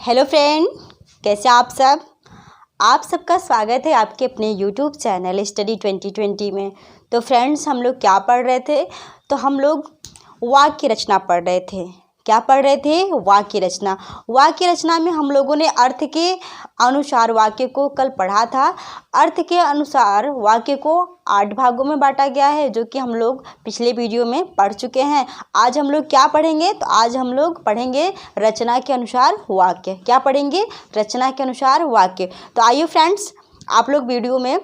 Hello friend, कैसे आप सब। आप सबका स्वागत है आपके अपने यूट्यूब चैनल स्टडी 2020 में। तो फ्रेंड्स, हम लोग क्या पढ़ रहे थे? तो हम लोग वाक्य रचना पढ़ रहे थे। क्या पढ़ रहे थे? वाक्य रचना। वाक्य रचना में हम लोगों ने अर्थ के अनुसार वाक्य को कल पढ़ा था। अर्थ के अनुसार वाक्य को 8 भागों में बांटा गया है, जो कि हम लोग पिछले वीडियो में पढ़ चुके हैं। आज हम लोग क्या पढ़ेंगे? तो आज हम लोग पढ़ेंगे रचना के अनुसार वाक्य। क्या पढ़ेंगे? रचना के अनुसार वाक्य। तो आइए फ्रेंड्स, आप लोग वीडियो में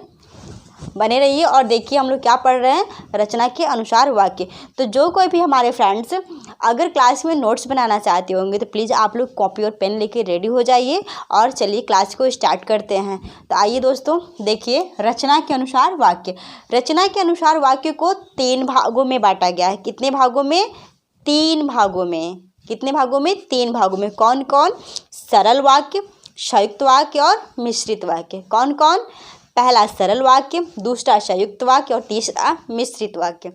बने रहिए और देखिए हम लोग क्या पढ़ रहे हैं, रचना के अनुसार वाक्य। तो जो कोई भी हमारे फ्रेंड्स अगर क्लास में नोट्स बनाना चाहते होंगे तो प्लीज़ आप लोग कॉपी और पेन लेके रेडी हो जाइए और चलिए क्लास को स्टार्ट करते हैं। तो आइए दोस्तों, देखिए रचना के अनुसार वाक्य। रचना के अनुसार वाक्य को 3 भागों में बांटा गया है। कितने भागों में? 3 भागों में। कितने भागों में? 3 भागों में। कौन कौन? सरल वाक्य, संयुक्त वाक्य और मिश्रित वाक्य। कौन कौन? पहला सरल वाक्य, दूसरा संयुक्त वाक्य और तीसरा मिश्रित वाक्य।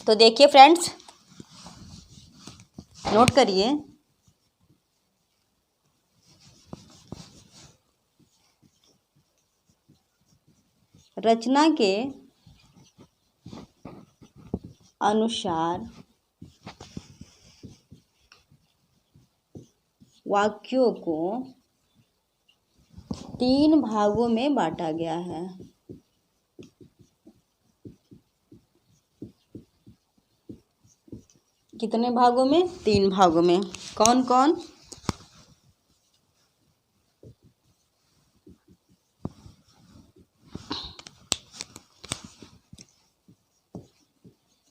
तो देखिए फ्रेंड्स, नोट करिए। रचना के अनुसार वाक्यों को 3 भागों में बांटा गया है। कितने भागों में? 3 भागों में। कौन कौन?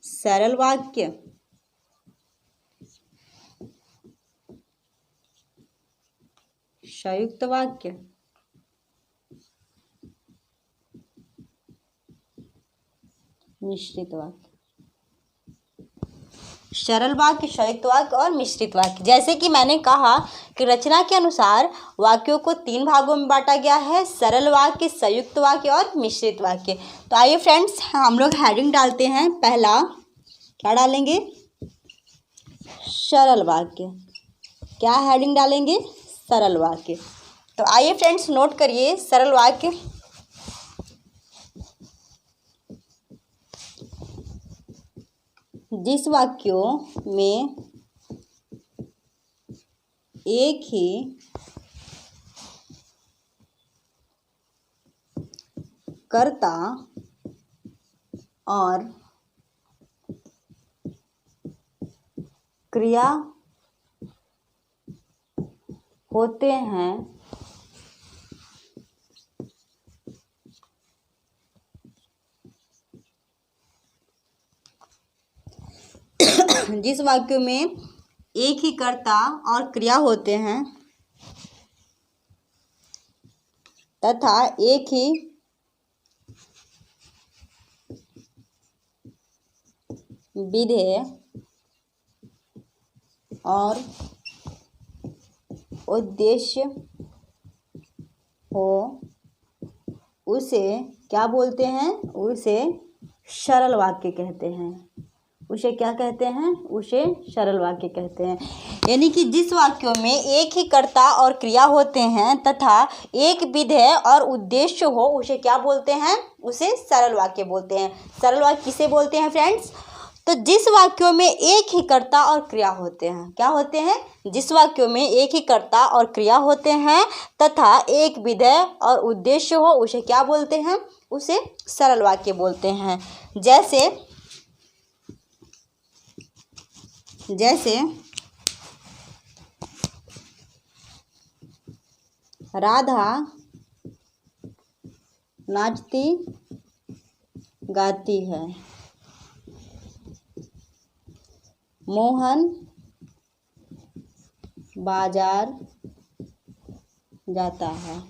सरल वाक्य, संयुक्त वाक्य, मिश्रित वाक्य। सरल वाक्य, संयुक्त वाक्य और मिश्रित वाक्य। जैसे कि मैंने कहा कि रचना के अनुसार वाक्यों को 3 भागों में बांटा गया है, सरल वाक्य, संयुक्त वाक्य और मिश्रित वाक्य। तो आइए फ्रेंड्स, हम लोग हेडिंग डालते हैं। पहला क्या डालेंगे? सरल वाक्य। क्या हेडिंग डालेंगे? सरल वाक्य। तो आइए फ्रेंड्स, नोट करिए सरल वाक्य। जिस वाक्यों में एक ही कर्ता और क्रिया होते हैं जिस वाक्यों में एक ही कर्ता और क्रिया होते हैं तथा एक ही विधेय और उद्देश्य हो, उसे क्या बोलते हैं? उसे सरल वाक्य कहते हैं। उसे क्या कहते हैं? उसे सरल वाक्य कहते हैं। यानी कि जिस वाक्यों में एक ही कर्ता और क्रिया होते हैं तथा एक विधेय और उद्देश्य हो, उसे क्या बोलते हैं? उसे सरल वाक्य बोलते हैं। सरल वाक्य किसे बोलते हैं फ्रेंड्स? तो जिस वाक्यों में एक ही कर्ता और क्रिया होते हैं। क्या होते हैं? जिस वाक्यों में एक ही कर्ता और क्रिया होते हैं तथा एक विधेय और उद्देश्य हो, उसे क्या बोलते हैं? उसे सरल वाक्य बोलते हैं। जैसे राधा नाचती गाती है, मोहन बाजार जाता है।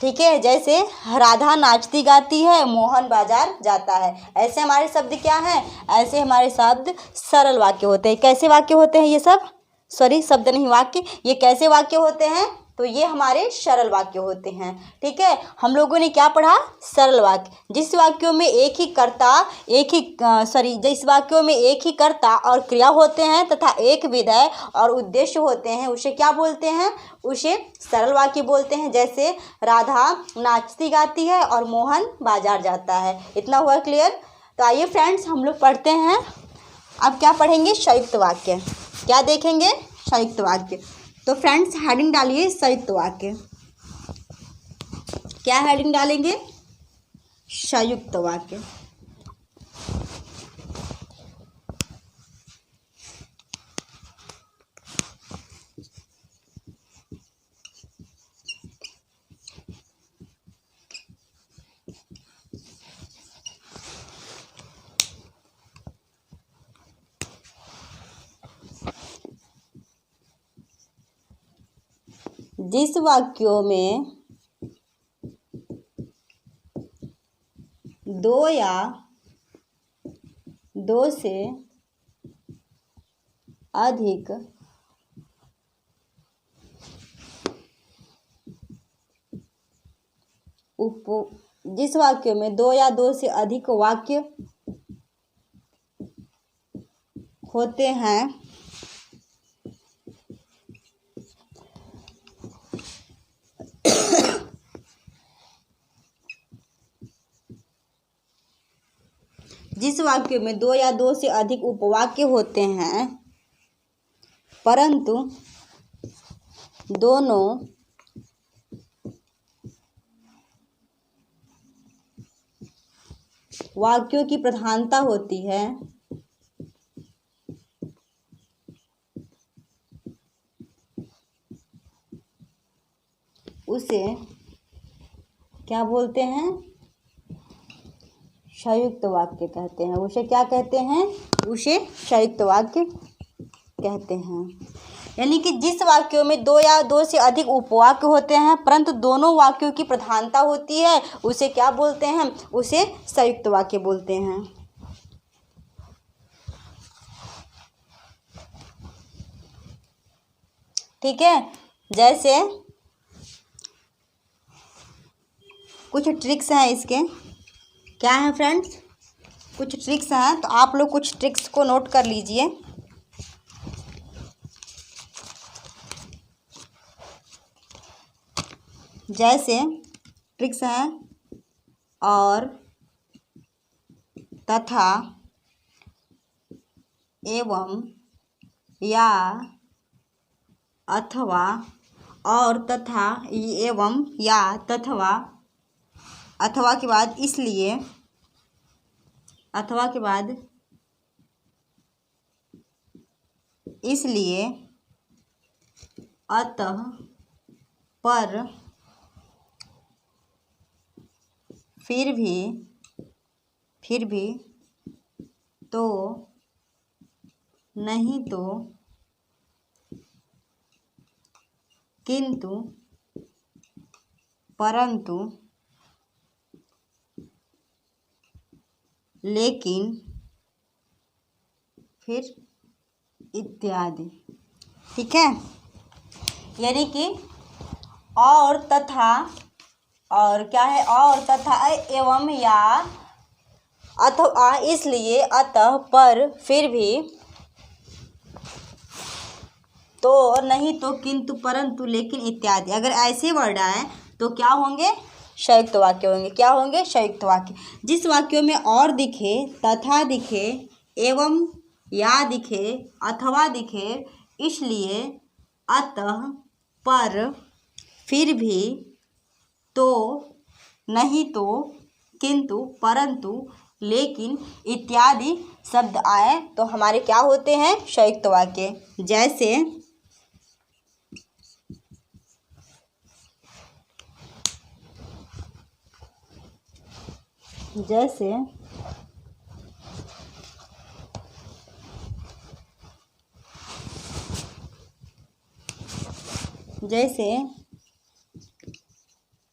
ठीक है, जैसे राधा नाचती गाती है, मोहन बाजार जाता है। ऐसे हमारे शब्द क्या हैं? ऐसे हमारे शब्द सरल वाक्य होते हैं। कैसे वाक्य होते हैं ये सब? शब्द नहीं, वाक्य। ये कैसे वाक्य होते हैं? तो ये हमारे सरल वाक्य होते हैं। ठीक है, हम लोगों ने क्या पढ़ा? सरल वाक्य। जिस वाक्यों में एक ही कर्ता और क्रिया होते हैं तथा एक विधेय और उद्देश्य होते हैं, उसे क्या बोलते हैं? उसे सरल वाक्य बोलते हैं। जैसे राधा नाचती गाती है और मोहन बाजार जाता है। इतना हुआ क्लियर? तो आइए फ्रेंड्स, हम लोग पढ़ते हैं। अब क्या पढ़ेंगे? संयुक्त वाक्य। क्या देखेंगे? संयुक्त वाक्य। तो फ्रेंड्स हेडिंग डालिए संयुक्त वाक्य। क्या हेडिंग डालेंगे? संयुक्त वाक्य। जिस वाक्यों में दो या दो से अधिक जिस वाक्य में दो या दो से अधिक वाक्य होते हैं जिस वाक्य में दो या दो से अधिक उपवाक्य होते हैं परंतु दोनों वाक्यों की प्रधानता होती है उसे क्या बोलते हैं? संयुक्त वाक्य कहते हैं। उसे क्या कहते हैं? उसे संयुक्त वाक्य कहते हैं। यानी कि जिस वाक्यों में दो या दो से अधिक उपवाक्य होते हैं परंतु दोनों वाक्यों की प्रधानता होती है, उसे क्या बोलते हैं? उसे संयुक्त वाक्य बोलते हैं। ठीक है, जैसे कुछ ट्रिक्स हैं इसके। क्या है फ्रेंड्स? कुछ ट्रिक्स हैं, तो आप लोग कुछ ट्रिक्स को नोट कर लीजिए। जैसे ट्रिक्स हैं और, तथा, एवं, या, अथवा, और, तथा, एवं, या, तथा, अथवा के बाद इसलिए, अथवा के बाद इसलिए, अतः, पर, फिर भी, तो, नहीं तो, किंतु, परंतु, लेकिन, फिर इत्यादि। ठीक है, यानी कि और, तथा, और क्या है? और, तथा, एवं, या, अथवा, इसलिए, अतः, पर, फिर भी, तो, नहीं तो, किंतु, परंतु, लेकिन इत्यादि। अगर ऐसे वर्ड आए तो क्या होंगे? संयुक्त वाक्य होंगे। क्या होंगे? संयुक्त वाक्य। जिस वाक्यों में और दिखे, तथा दिखे, एवं, या दिखे, अथवा दिखे, इसलिए, अतः, पर, फिर भी, तो, नहीं तो, किंतु, परंतु, लेकिन इत्यादि शब्द आए तो हमारे क्या होते हैं? संयुक्त वाक्य। जैसे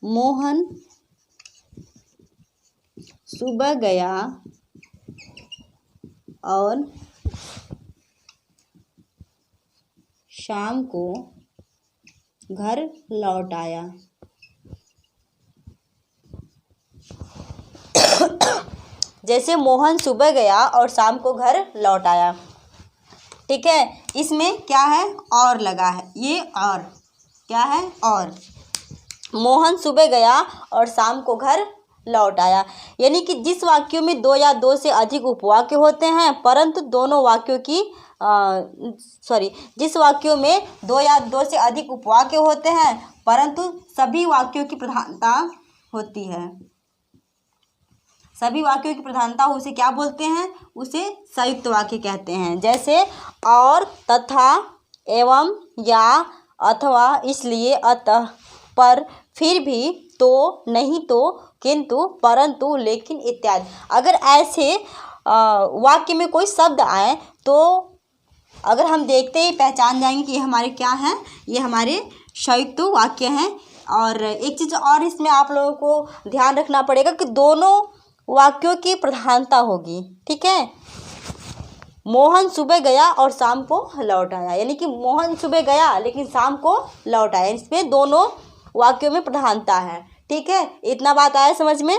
मोहन सुबह गया और शाम को घर लौट आया। जैसे मोहन सुबह गया और शाम को घर लौट आया। ठीक है, इसमें क्या है, और लगा है, ये और क्या है, और मोहन सुबह गया और शाम को घर लौट आया। यानी कि जिस वाक्यों में दो या दो से अधिक उपवाक्य होते हैं परंतु दोनों वाक्यों की जिस वाक्यों में दो या दो से अधिक उपवाक्य होते हैं परंतु सभी वाक्यों की प्रधानता होती है, सभी वाक्यों की प्रधानता उसे क्या बोलते हैं, उसे संयुक्त वाक्य कहते हैं। जैसे और, तथा, एवं, या, अथवा, इसलिए, अतः, पर, फिर भी, तो, नहीं तो, किंतु, परंतु, लेकिन इत्यादि। अगर ऐसे वाक्य में कोई शब्द आए तो अगर हम देखते ही पहचान जाएंगे कि ये हमारे क्या हैं, ये हमारे संयुक्त वाक्य हैं। और एक चीज़ और इसमें आप लोगों को ध्यान रखना पड़ेगा कि दोनों वाक्यों की प्रधानता होगी। ठीक है, मोहन सुबह गया और शाम को लौट आया, यानी कि मोहन सुबह गया लेकिन शाम को लौट आया, इसमें दोनों वाक्यों में प्रधानता है। ठीक है, इतना बात आया समझ में,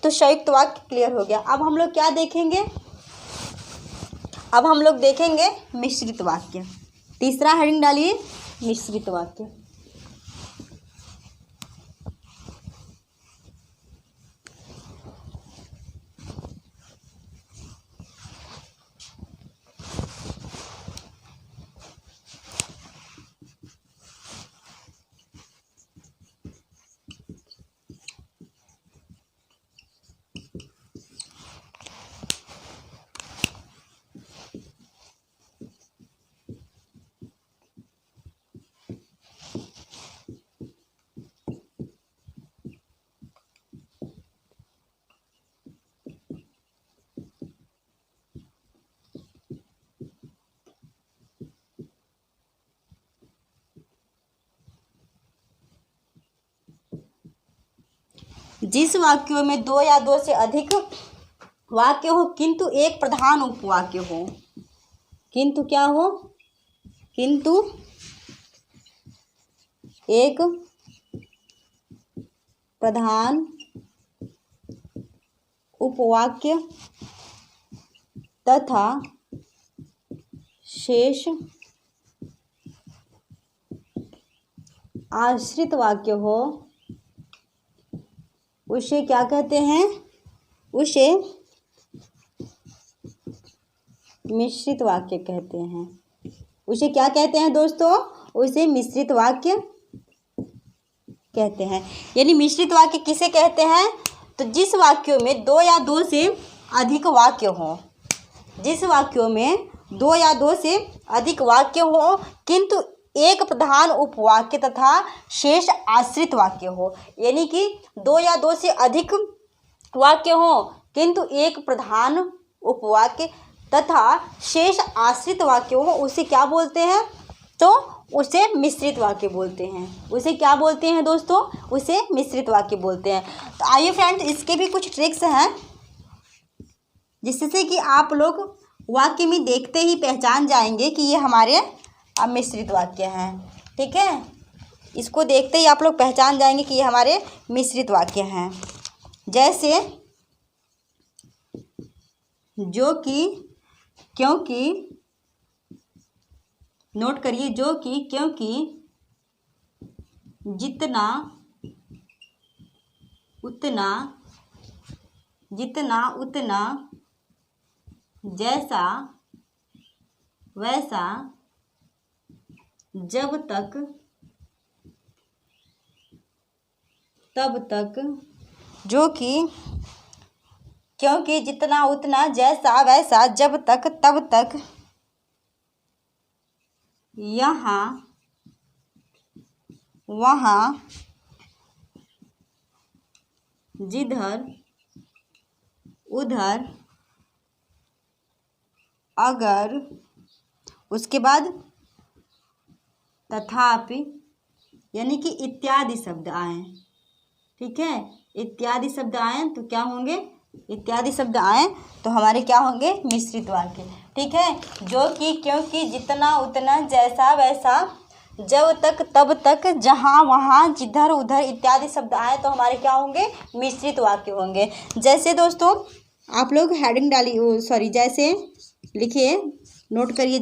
तो संयुक्त वाक्य क्लियर हो गया। अब हम लोग क्या देखेंगे, अब हम लोग देखेंगे मिश्रित वाक्य। तीसरा हेडिंग डालिए, मिश्रित वाक्य। जिस वाक्यों में दो या दो से अधिक वाक्य हो किंतु एक प्रधान उपवाक्य हो, किंतु क्या हो, किंतु एक प्रधान उपवाक्य तथा शेष आश्रित वाक्य हो, उसे क्या कहते हैं, उसे मिश्रित वाक्य कहते हैं। उसे क्या कहते हैं दोस्तों, उसे मिश्रित वाक्य कहते हैं। यानी मिश्रित वाक्य किसे कहते हैं, तो जिस वाक्यों में दो या दो से अधिक वाक्य हो, जिस वाक्यों में दो या दो से अधिक वाक्य हो किंतु एक प्रधान उपवाक्य तथा शेष आश्रित वाक्य हो। यानी कि दो या दो से अधिक वाक्य हो किंतु एक प्रधान उपवाक्य तथा शेष आश्रित वाक्य हो, उसे क्या बोलते हैं, तो उसे मिश्रित वाक्य बोलते हैं। उसे क्या बोलते हैं दोस्तों, उसे मिश्रित वाक्य बोलते हैं। तो आइए फ्रेंड्स, इसके भी कुछ ट्रिक्स हैं जिससे कि आप लोग वाक्य में देखते ही पहचान जाएंगे कि ये हमारे मिश्रित वाक्य हैं। ठीक है, इसको देखते ही आप लोग पहचान जाएंगे कि ये हमारे मिश्रित वाक्य हैं। जैसे जो कि, क्योंकि, नोट करिए, जो कि, क्योंकि, जितना, उतना, जितना, उतना, जैसा, वैसा, जब तक, तब तक। जो कि, क्योंकि, जितना, उतना, जैसा, वैसा, जब तक, तब तक, यहाँ, वहाँ, जिधर, उधर, अगर, उसके बाद तथापि, यानी कि इत्यादि शब्द आए। ठीक है, इत्यादि शब्द आए तो क्या होंगे, इत्यादि शब्द आए तो हमारे क्या होंगे, मिश्रित वाक्य। ठीक है, जो कि, क्योंकि, जितना, उतना, जैसा, वैसा, जब तक तब तक, जहाँ वहाँ, जिधर उधर इत्यादि शब्द आए तो हमारे क्या होंगे, मिश्रित वाक्य होंगे। जैसे दोस्तों आप लोग हेडिंग डालिए, सॉरी जैसे लिखिए, नोट करिए।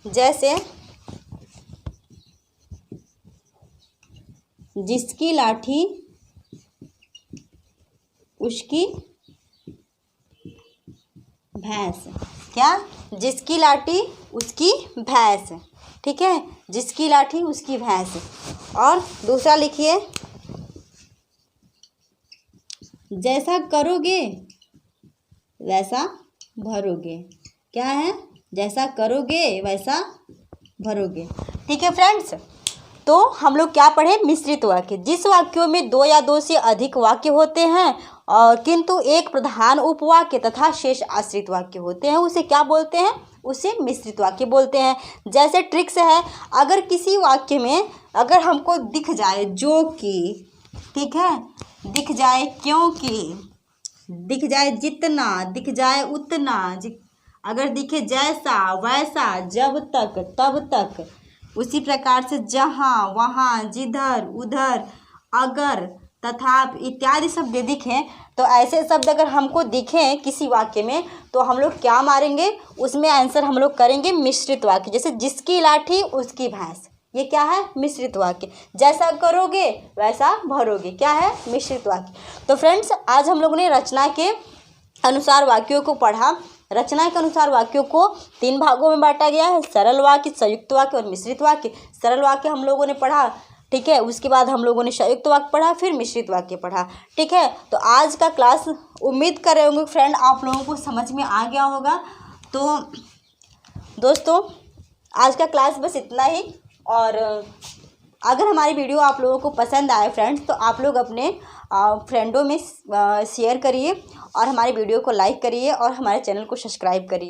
जैसे जिसकी लाठी उसकी भैंस। क्या? जिसकी लाठी उसकी भैंस। ठीक है, जिसकी लाठी उसकी भैंस। और दूसरा लिखिए, जैसा करोगे वैसा भरोगे। क्या है? जैसा करोगे वैसा भरोगे। ठीक है फ्रेंड्स, तो हम लोग क्या पढ़े, मिश्रित वाक्य। जिस वाक्यों में दो या दो से अधिक वाक्य होते हैं और किंतु एक प्रधान उपवाक्य तथा शेष आश्रित वाक्य होते हैं, उसे क्या बोलते हैं, उसे मिश्रित वाक्य बोलते हैं। जैसे ट्रिक्स है, अगर किसी वाक्य में अगर हमको दिख जाए जो कि, ठीक है, दिख जाए क्योंकि, दिख जाए जितना, दिख जाए उतना, अगर दिखे जैसा वैसा, जब तक तब तक, उसी प्रकार से जहाँ वहाँ, जिधर उधर, अगर, तथा इत्यादि शब्द दिखें, तो ऐसे शब्द अगर हमको दिखें किसी वाक्य में तो हम लोग क्या मारेंगे, उसमें आंसर हम लोग करेंगे मिश्रित वाक्य। जैसे जिसकी लाठी उसकी भैंस, ये क्या है, मिश्रित वाक्य। जैसा करोगे वैसा भरोगे, क्या है, मिश्रित वाक्य। तो फ्रेंड्स आज हम लोगों ने रचना के अनुसार वाक्यों को पढ़ा। रचना के अनुसार वाक्यों को 3 भागों में बांटा गया है, सरल वाक्य, संयुक्त वाक्य और मिश्रित वाक्य। सरल वाक्य हम लोगों ने पढ़ा, ठीक है, उसके बाद हम लोगों ने संयुक्त वाक्य पढ़ा, फिर मिश्रित वाक्य पढ़ा। ठीक है, तो आज का क्लास उम्मीद कर रहे होंगे फ्रेंड आप लोगों को समझ में आ गया होगा। तो दोस्तों आज का क्लास बस इतना ही, और अगर हमारी वीडियो आप लोगों को पसंद आए फ्रेंड्स तो आप लोग अपने फ्रेंडों में शेयर करिए और हमारी वीडियो को लाइक करिए और हमारे चैनल को सब्सक्राइब करिए।